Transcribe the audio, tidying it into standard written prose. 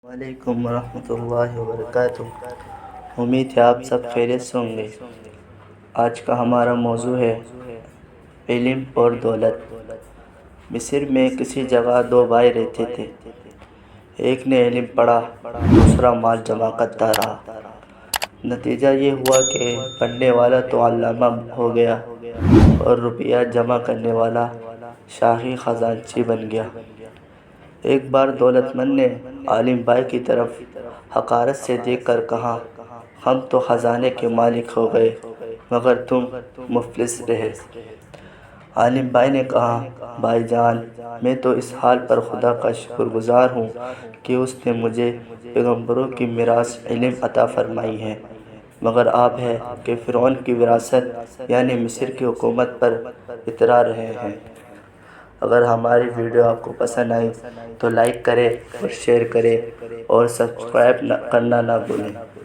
وعلیکم ورحمۃ اللہ وبرکاتہ۔ امید ہے آپ سب خیریت سے ہوں گے۔ آج کا ہمارا موضوع ہے علم اور دولت۔ مصر میں کسی جگہ دو بھائی رہتے تھے۔ ایک نے علم پڑھا، دوسرا مال جمع کرتا رہا۔ نتیجہ یہ ہوا کہ پڑھنے والا تو علامہ ہو گیا اور روپیہ جمع کرنے والا شاہی خزانچی بن گیا۔ ایک بار دولت مند نے عالم بھائی کی طرف حقارت سے دیکھ کر کہا، ہم تو خزانے کے مالک ہو گئے مگر تم مفلس رہے۔ عالم بھائی نے کہا، بھائی جان، میں تو اس حال پر خدا کا شکر گزار ہوں کہ اس نے مجھے پیغمبروں کی میراث علم عطا فرمائی ہے، مگر آپ ہے کہ فرعون کی وراثت یعنی مصر کی حکومت پر اترا رہے ہیں۔ اگر ہماری ویڈیو آپ کو پسند آئی تو لائک کریں اور شیئر کریں اور سبسکرائب کرنا نہ بھولیں۔